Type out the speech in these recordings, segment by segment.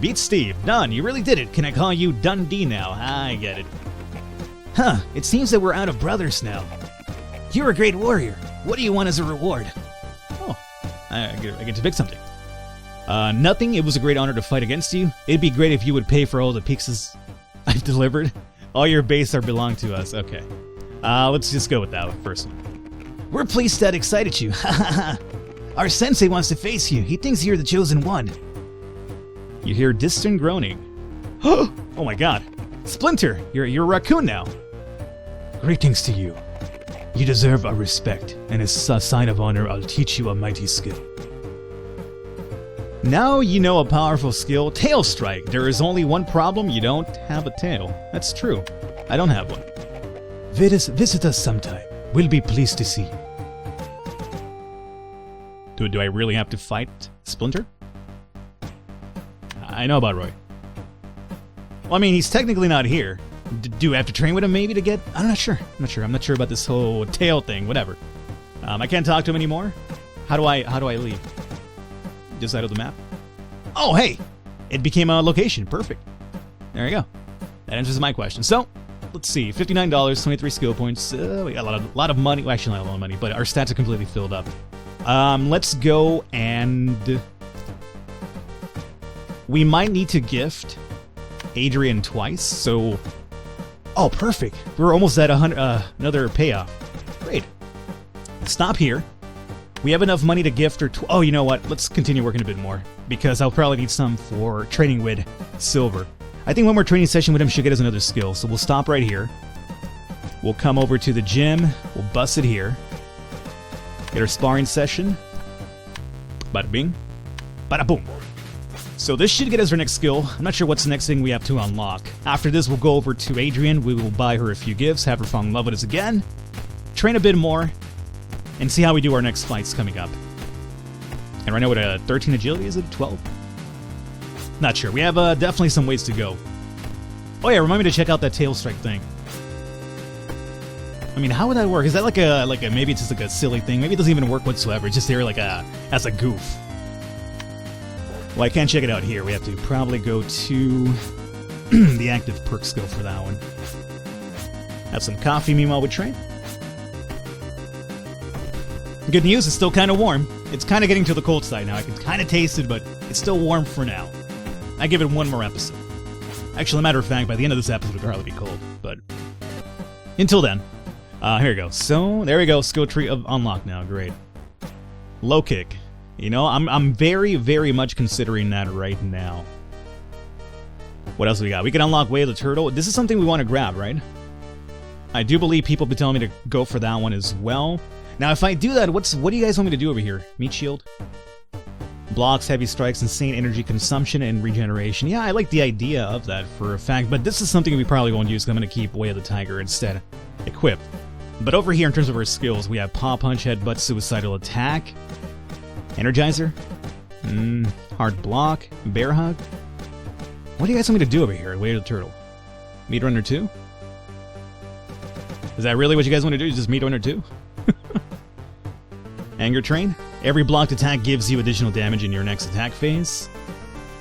Beat Steve. Done. You really did it. Can I call you Dundee now? I get it. Huh. It seems that we're out of brothers now. You're a great warrior. What do you want as a reward? Oh, I get to pick something. Nothing. It was a great honor to fight against you. It'd be great if you would pay for all the pizzas I've delivered. All your base are belong to us. Okay. Let's just go with that first one. We're pleased that excited you. Our sensei wants to face you. He thinks you're the chosen one. You hear distant groaning. Oh my god. Splinter, you're a raccoon now. Greetings to you. You deserve our respect, and as a sign of honor, I'll teach you a mighty skill. Now you know a powerful skill, Tail Strike. There is only one problem, you don't have a tail. That's true. I don't have one. Visit us sometime. We'll be pleased to see you. Do I really have to fight Splinter? I know about Roy. Well, I mean, he's technically not here. Do I have to train with him maybe to get... I'm not sure. I'm not sure about this whole tail thing. Whatever. I can't talk to him anymore. How do I leave? Just out of the map? Oh, hey! It became a location. Perfect. There you go. That answers my question. So, let's see. $59, 23 skill points. We got a lot of money. Well, actually, not a lot of money, but our stats are completely filled up. Let's go and... We might need to gift Adrian twice, so... Oh, perfect. We're almost at another payoff. Great. Stop here. We have enough money to gift her... Oh, you know what? Let's continue working a bit more, because I'll probably need some for training with Silver. I think one more training session with him should get us another skill, so we'll stop right here. We'll come over to the gym. We'll bust it here. Get our sparring session. Bada bing. Bada boom. So this should get us our next skill. I'm not sure what's the next thing we have to unlock. After this, we'll go over to Adrian. We will buy her a few gifts, have her fall in love with us again, train a bit more, and see how we do our next fights coming up. And right now with a 13 agility, is it 12? Not sure. We have definitely some ways to go. Oh yeah, remind me to check out that tail strike thing. I mean, how would that work? Is that like a maybe it's just like a silly thing? Maybe it doesn't even work whatsoever. It's just there like as a goof. Well, I can't check it out here. We have to probably go to the active perk skill for that one. Have some coffee meanwhile we train. Good news, it's still kind of warm. It's kind of getting to the cold side now. I can kind of taste it, but it's still warm for now. I give it one more episode. Actually, as a matter of fact, by the end of this episode, it'll probably be cold. But until then, here we go. So there we go. Skill tree of unlocked now. Great. Low kick. You know, I'm very, very much considering that right now. What else we got? We can unlock Way of the Turtle. This is something we want to grab, right? I do believe people have been telling me to go for that one as well. Now, if I do that, what do you guys want me to do over here? Meat shield? Blocks, heavy strikes, insane energy consumption, and regeneration. Yeah, I like the idea of that for a fact, but this is something we probably won't use because I'm going to keep Way of the Tiger instead equipped. But over here, in terms of our skills, we have Paw Punch, Headbutt, Suicidal Attack, Energizer, Hard Block, Bear Hug. What do you guys want me to do over here? Way of the Turtle. Meat Runner 2? Is that really what you guys want to do? Just Meat Runner 2? Anger Train. Every blocked attack gives you additional damage in your next attack phase.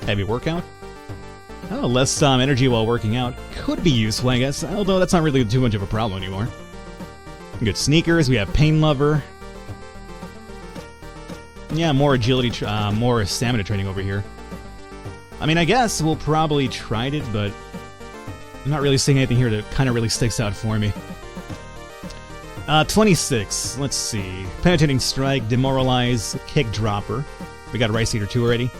Heavy Workout. Oh, less energy while working out. Could be useful, I guess, although that's not really too much of a problem anymore. Good Sneakers. We have Pain Lover. Yeah, more agility, more stamina training over here. I mean, I guess we'll probably try it, but I'm not really seeing anything here that kind of really sticks out for me. 26. Let's see. Penetrating Strike, Demoralize, Kick Dropper. We got Rice Eater 2 already.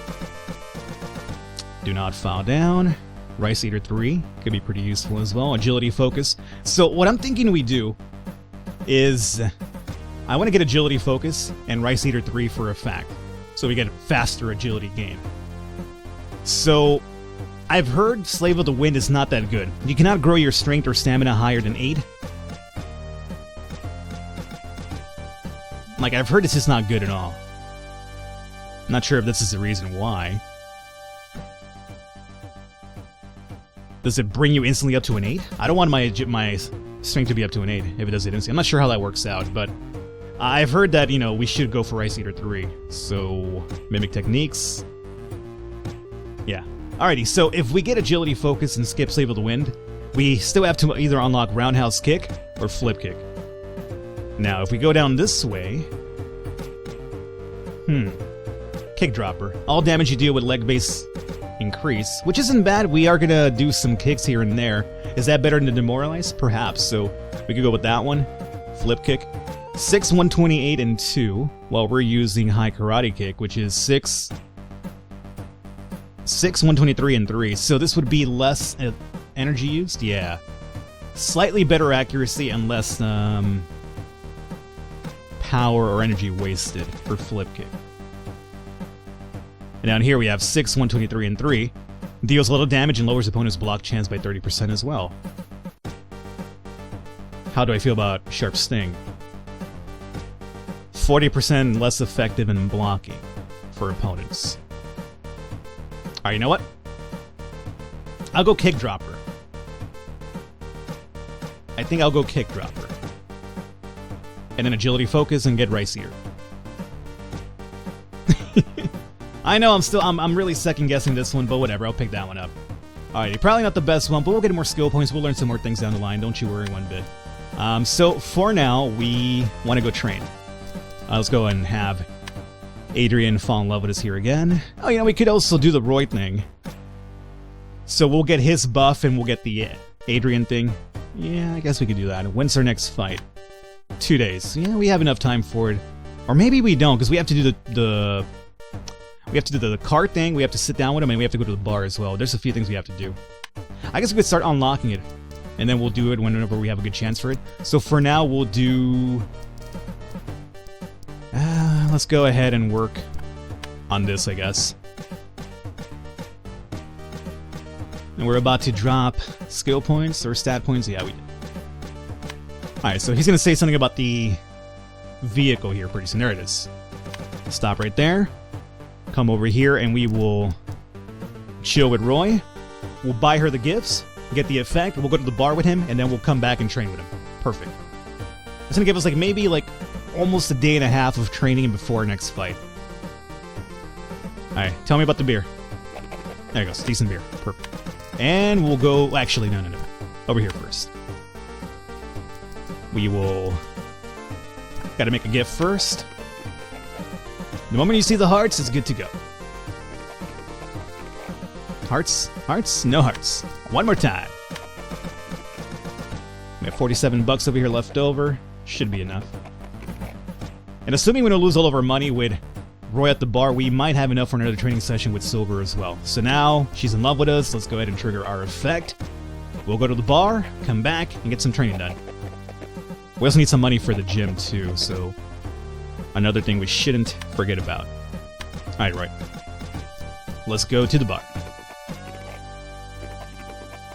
Do Not Fall Down. Rice Eater 3 could be pretty useful as well. Agility Focus. So what I'm thinking we do is I want to get Agility Focus and Rice Eater 3 for a fact, so we get faster agility gain. So I've heard Slave of the Wind is not that good. You cannot grow your strength or stamina higher than 8. Like, I've heard it's just not good at all. Not sure if this is the reason why. Does it bring you instantly up to an 8? I don't want my strength to be up to an 8 if it does it instantly. I'm not sure how that works out, but I've heard that, you know, we should go for Rice Eater 3. So, Mimic Techniques. Yeah. Alrighty, so if we get agility focus and skip Save of the Wind, we still have to either unlock roundhouse kick or flip kick. Now, if we go down this way... Kick dropper. All damage you deal with leg base increase, which isn't bad. We are gonna do some kicks here and there. Is that better than demoralize? Perhaps. So we could go with that one. Flip kick. 6, 128, and 2, while we're using high karate kick, which is 6, 123, and 3. So this would be less energy used? Yeah. Slightly better accuracy and less power or energy wasted for flip kick. And down here we have 6, 123, and 3. Deals little damage and lowers opponent's block chance by 30% as well. How do I feel about Sharp Sting? 40% less effective in blocking for opponents. Alright, you know what? I'll go Kick Dropper. I think I'll go Kick Dropper. And then Agility Focus and get Ricier. I know I'm really second guessing this one, but whatever, I'll pick that one up. Alrighty, probably not the best one, but we'll get more skill points. We'll learn some more things down the line, don't you worry one bit. So for now, we want to go train. Let's go and have Adrian fall in love with us here again. Oh, you know, we could also do the Roy thing. So we'll get his buff and we'll get the Adrian thing. Yeah, I guess we could do that. When's our next fight? 2 days. Yeah, we have enough time for it. Or maybe we don't, because we have to do the cart thing, we have to sit down with him, and we have to go to the bar as well. There's a few things we have to do. I guess we could start unlocking it, and then we'll do it whenever we have a good chance for it. So for now, we'll do... let's go ahead and work on this, I guess. And we're about to drop skill points or stat points. Yeah, we did. Alright, so he's going to say something about the vehicle here pretty soon. There it is. Stop right there. Come over here and we will chill with Roy. We'll buy her the gifts, get the effect, we'll go to the bar with him, and then we'll come back and train with him. Perfect. It's going to give us maybe almost a day and a half of training before our next fight. Alright, tell me about the beer. There you go, decent beer. Perfect. And we'll go... Actually, no. Over here first. We will... Gotta make a gift first. The moment you see the hearts, it's good to go. Hearts? Hearts? No hearts. One more time. We have 47 bucks over here left over. Should be enough. And assuming we don't lose all of our money with Roy at the bar, we might have enough for another training session with Silver as well. So now, she's in love with us. Let's go ahead and trigger our effect. We'll go to the bar, come back, and get some training done. We also need some money for the gym too, so... Another thing we shouldn't forget about. Alright, right. Let's go to the bar.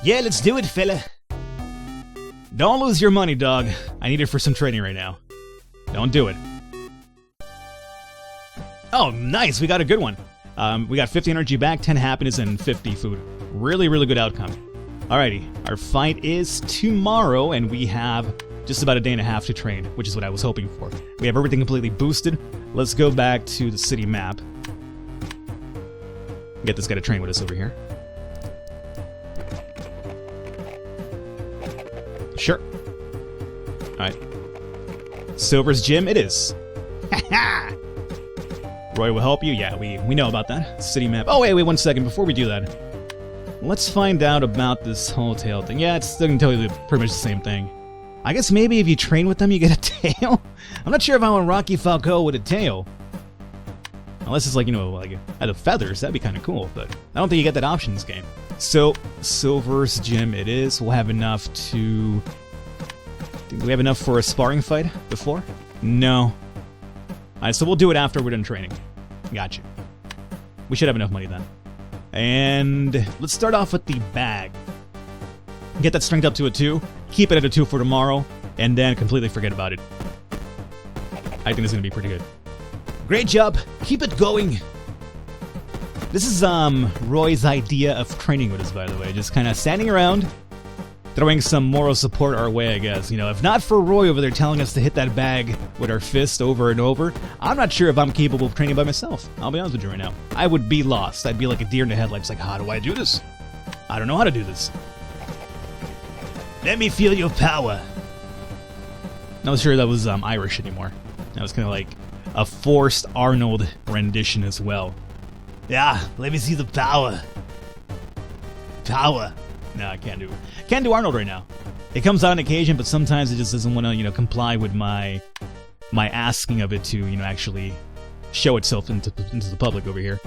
Yeah, let's do it, fella. Don't lose your money, dog. I need it for some training right now. Don't do it. Oh, nice! We got a good one. We got 50 energy back, 10 happiness, and 50 food. Really, really good outcome. Alrighty, our fight is tomorrow, and we have just about a day and a half to train, which is what I was hoping for. We have everything completely boosted. Let's go back to the city map. Get this guy to train with us over here. Sure. Alright. Silver's gym it is. Ha-ha! Roy will help you? Yeah, we know about that. City map. Oh, wait, 1 second. Before we do that, let's find out about this whole tail thing. Yeah, it's still going to tell you pretty much the same thing. I guess maybe if you train with them, you get a tail? I'm not sure if I want Rocky Falco with a tail. Unless it's out of feathers, that'd be kind of cool, but I don't think you get that option in this game. So, Silver's gym it is. We'll have enough to... Do we have enough for a sparring fight before? No. Alright, so we'll do it after we're done training. Gotcha. We should have enough money then. And let's start off with the bag. Get that strength up to a 2. Keep it at a 2 for tomorrow. And then completely forget about it. I think this is going to be pretty good. Great job. Keep it going. This is Roy's idea of training with us, by the way. Just kind of standing around, throwing some moral support our way, I guess. You know, if not for Roy over there telling us to hit that bag with our fist over and over, I'm not sure if I'm capable of training by myself. I'll be honest with you right now. I would be lost. I'd be like a deer in the headlights, like, how do I do this? I don't know how to do this. Let me feel your power. Not sure that was Irish anymore. That was kind of like a forced Arnold rendition as well. Yeah, let me see the power. Power. No, I can't do Arnold right now. It comes out on occasion, but sometimes it just doesn't want to, you know, comply with my asking of it to, you know, actually show itself into the public over here.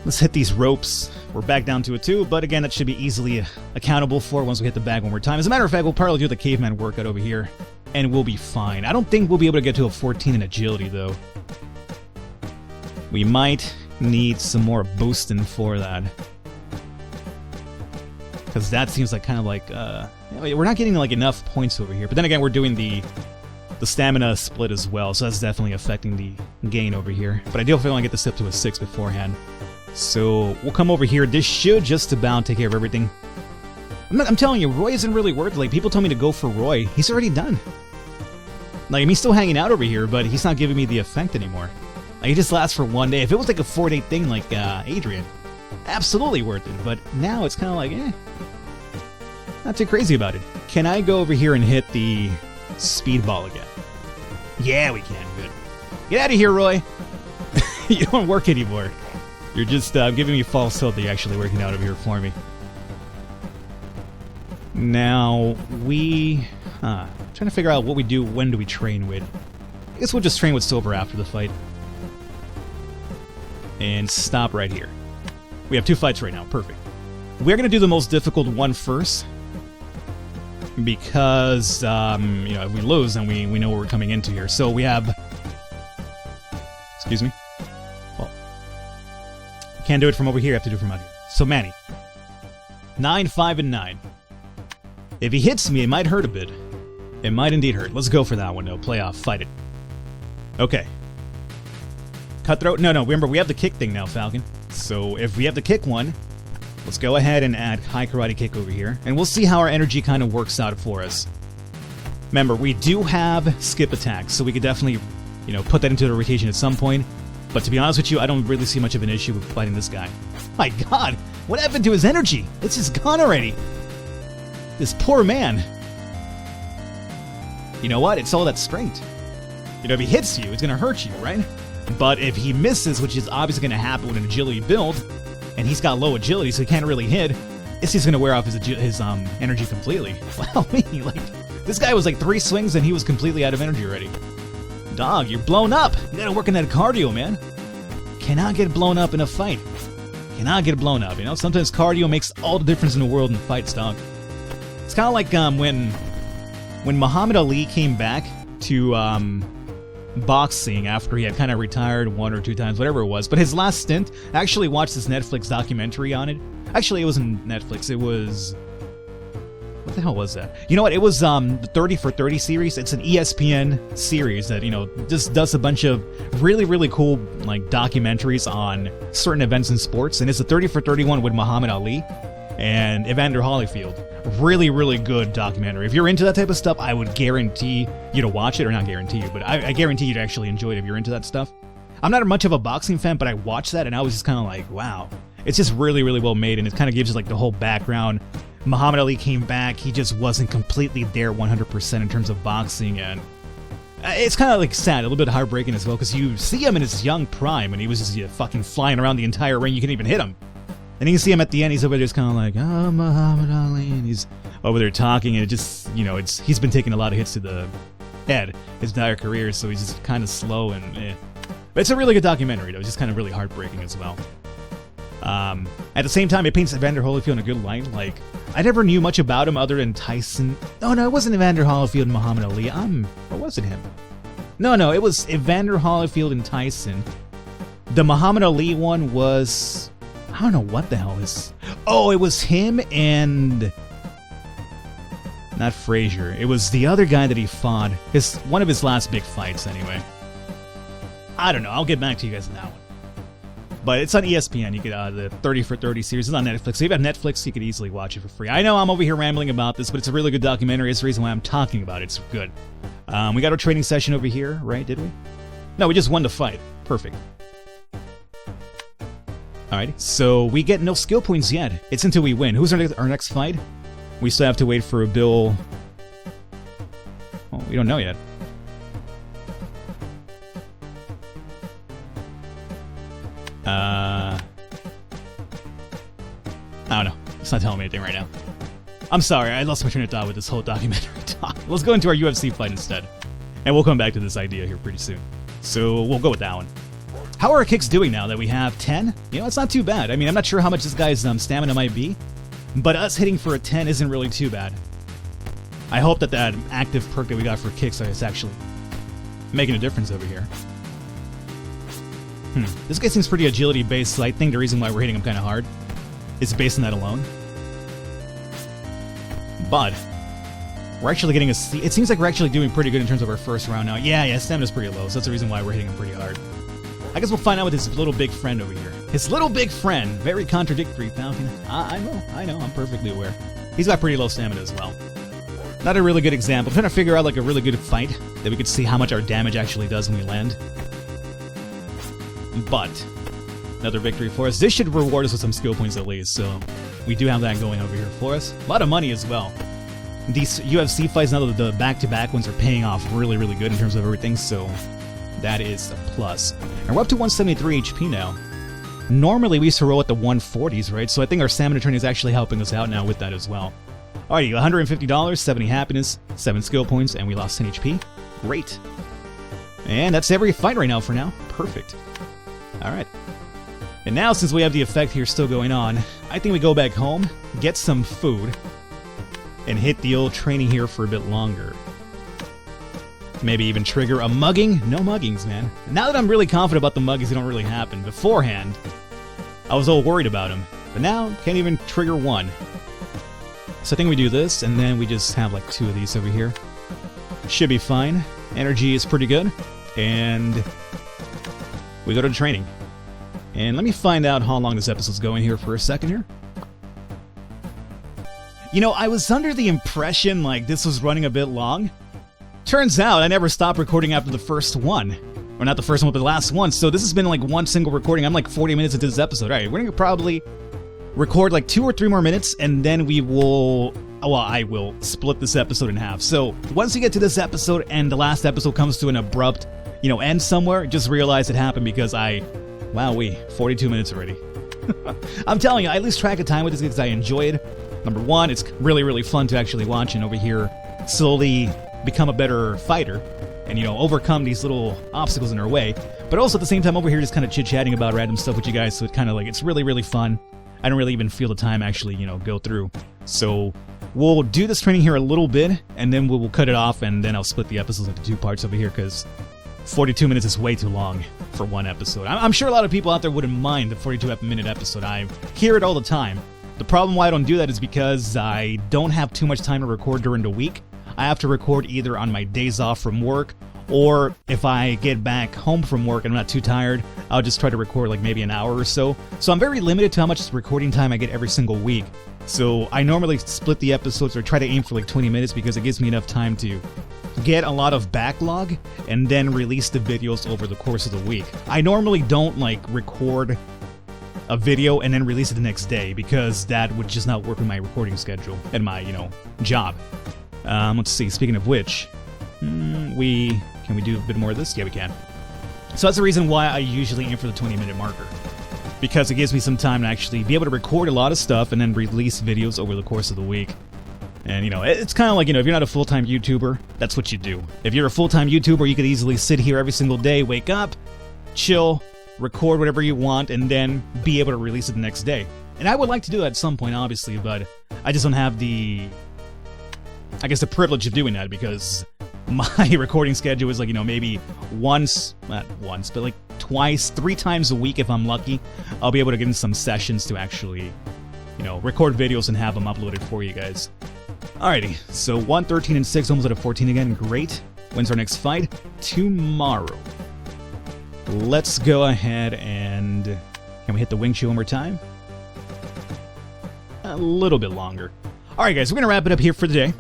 Let's hit these ropes. We're back down to a 2, but again, that should be easily accountable for once we hit the bag one more time. As a matter of fact, we'll probably do the caveman workout over here, and we'll be fine. I don't think we'll be able to get to a 14 in agility, though. We might need some more boosting for that. Because that seems like kind of like, we're not getting like enough points over here. But then again, we're doing the stamina split as well, so that's definitely affecting the gain over here. But I do feel I want to get this up to a 6 beforehand. So we'll come over here. This should just about take care of everything. I'm telling you, Roy isn't really worth it. Like, people told me to go for Roy. He's already done. Like, he's still hanging out over here, but he's not giving me the effect anymore. Like, he just lasts for one day. If it was like a 4-day thing like Adrian, absolutely worth it. But now it's kind of like, not too crazy about it. Can I go over here and hit the speedball again? Yeah, we can. Good. Get out of here, Roy. You don't work anymore. You're just giving me false hope that you're actually working out over here for me. Now, trying to figure out what we do, when do we train with. I guess we'll just train with Silver after the fight. And stop right here. We have 2 fights right now. Perfect. We're going to do the most difficult one first. Because, you know, if we lose, then we know what we're coming into here. So we have... Excuse me? Well, can't do it from over here, I have to do it from out here. So Manny. 9, 5, and 9. If he hits me, it might hurt a bit. It might indeed hurt. Let's go for that one, though. Playoff. Fight it. Okay. Cutthroat? No, remember, we have the kick thing now, Falcon. So if we have the kick one... Let's go ahead and add high karate kick over here, and we'll see how our energy kind of works out for us. Remember, we do have skip attacks, so we could definitely, you know, put that into the rotation at some point. But to be honest with you, I don't really see much of an issue with fighting this guy. My God, what happened to his energy? It's just gone already. This poor man. You know what? It's all that strength. You know, if he hits you, it's gonna hurt you, right? But if he misses, which is obviously gonna happen with an agility build, and he's got low agility, so he can't really hit, it's just going to wear off his energy completely. Wow, like, this guy was like 3 swings and he was completely out of energy already. Dog, you're blown up. You got to work on that cardio, man. Cannot get blown up in a fight. Cannot get blown up, you know? Sometimes cardio makes all the difference in the world in fights, dog. It's kind of like when Muhammad Ali came back to boxing after he had kind of retired 1 or 2 times, whatever it was. But his last stint, I actually watched this Netflix documentary on it. Actually, it wasn't Netflix. It was... What the hell was that? You know what? It was the 30 for 30 series. It's an ESPN series that, you know, just does a bunch of really, really cool, like, documentaries on certain events in sports. And it's a 30 for 31 with Muhammad Ali and Evander Holyfield. Really, really good documentary. If you're into that type of stuff, I would guarantee you to watch it, or not guarantee you, but I guarantee you to actually enjoy it if you're into that stuff. I'm not much of a boxing fan, but I watched that and I was just kind of like, wow. It's just really, really well made, and it kind of gives you like the whole background. Muhammad Ali came back, he just wasn't completely there 100% in terms of boxing, and it's kind of like sad, a little bit heartbreaking as well, because you see him in his young prime, and he was just fucking flying around the entire ring, you couldn't even hit him. And you can see him at the end, he's over there just kind of like, oh, Muhammad Ali, and he's over there talking, and it just, you know, he's been taking a lot of hits to the head his entire career, so he's just kind of slow, and But it's a really good documentary, though. It's just kind of really heartbreaking as well. At the same time, it paints Evander Holyfield in a good light. Like, I never knew much about him other than Tyson. No, it wasn't Evander Holyfield and Muhammad Ali. Or was it him? No, it was Evander Holyfield and Tyson. The Muhammad Ali one was... I don't know what the hell is... Oh, it was him and... Not Frazier. It was the other guy that he fought. One of his last big fights, anyway. I don't know. I'll get back to you guys on that one. But it's on ESPN. You could the 30 for 30 series is on Netflix. So if you have Netflix, you could easily watch it for free. I know I'm over here rambling about this, but it's a really good documentary. It's the reason why I'm talking about it. It's good. We got our training session over here, right? Did we? No, we just won the fight. Perfect. Alrighty, so we get no skill points yet. It's until we win. Who's our next fight? We still have to wait for a bill. Oh, we don't know yet. I don't know. It's not telling me anything right now. I'm sorry, I lost my train of thought with this whole documentary talk. Let's go into our UFC fight instead. And we'll come back to this idea here pretty soon. So we'll go with that one. How are our kicks doing now that we have 10? You know, it's not too bad. I mean, I'm not sure how much this guy's stamina might be, but us hitting for a 10 isn't really too bad. I hope that that active perk that we got for kicks is actually making a difference over here. This guy seems pretty agility-based, so I think the reason why we're hitting him kind of hard is based on that alone. But we're actually getting a C. It seems like we're actually doing pretty good in terms of our first round now. Yeah, stamina's pretty low, so that's the reason why we're hitting him pretty hard. I guess we'll find out with his little big friend over here. His little big friend. Very contradictory, Falcon. I know, I'm perfectly aware. He's got pretty low stamina as well. Not a really good example. I'm trying to figure out like a really good fight that we could see how much our damage actually does when we land. But another victory for us. This should reward us with some skill points at least, so we do have that going over here for us. A lot of money as well. These UFC fights, now that the back-to-back ones are paying off really, really good in terms of everything, so that is a plus. And we're up to 173 HP now. Normally we used to roll at the 140s, right? So I think our stamina training is actually helping us out now with that as well. Alrighty, $150, 70 happiness, 7 skill points, and we lost 10 HP. Great. And that's every fight right now for now. Perfect. Alright. And now, since we have the effect here still going on, I think we go back home, get some food, and hit the old training here for a bit longer. Maybe even trigger a mugging? No muggings, man. Now that I'm really confident about the muggings, they don't really happen. Beforehand, I was all worried about them. But now, can't even trigger one. So I think we do this, and then we just have like 2 of these over here. Should be fine. Energy is pretty good. And we go to training. And let me find out how long this episode's going here for a second here. You know, I was under the impression like this was running a bit long. Turns out I never stopped recording after the first one. Or not the first one, but the last one. So this has been like one single recording. I'm like 40 minutes into this episode. Alright, we're gonna probably record like 2 or 3 more minutes, and then we will... well, I will split this episode in half. So once you get to this episode and the last episode comes to an abrupt, end somewhere, just realize it happened because wowee, 42 minutes already. I'm telling you, I lose track of time with this because I enjoy it. Number one, it's really, really fun to actually watch and over here slowly become a better fighter and, overcome these little obstacles in our way. But also at the same time over here just kind of chit-chatting about random stuff with you guys, so it kind of like, it's really, really fun. I don't really even feel the time actually, go through. So we'll do this training here a little bit, and then we'll cut it off, and then I'll split the episodes into 2 parts over here, because 42 minutes is way too long for one episode. I'm sure a lot of people out there wouldn't mind the 42-minute episode. I hear it all the time. The problem why I don't do that is because I don't have too much time to record during the week. I have to record either on my days off from work, or if I get back home from work and I'm not too tired, I'll just try to record like maybe an hour or so. So I'm very limited to how much recording time I get every single week. So I normally split the episodes or try to aim for like 20 minutes because it gives me enough time to get a lot of backlog and then release the videos over the course of the week. I normally don't like record a video and then release it the next day because that would just not work with my recording schedule and my, job. Let's see, speaking of which, can we do a bit more of this? Yeah, we can. So that's the reason why I usually aim for the 20-minute marker, because it gives me some time to actually be able to record a lot of stuff and then release videos over the course of the week. And, it's kind of like, if you're not a full-time YouTuber, that's what you do. If you're a full-time YouTuber, you could easily sit here every single day, wake up, chill, record whatever you want, and then be able to release it the next day. And I would like to do that at some point, obviously, but I just don't have the privilege of doing that because my recording schedule is like, maybe like twice, 3 times a week if I'm lucky. I'll be able to get in some sessions to actually, record videos and have them uploaded for you guys. Alrighty, so 1, 13, and 6, almost at a 14 again. Great. When's our next fight? Tomorrow. Let's go ahead and Can we hit the wing chun one more time? A little bit longer. Alright guys, we're going to wrap it up here for today.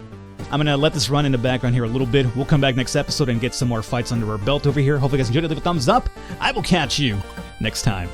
I'm going to let this run in the background here a little bit. We'll come back next episode and get some more fights under our belt over here. Hopefully you guys enjoyed it. Leave a thumbs up. I will catch you next time.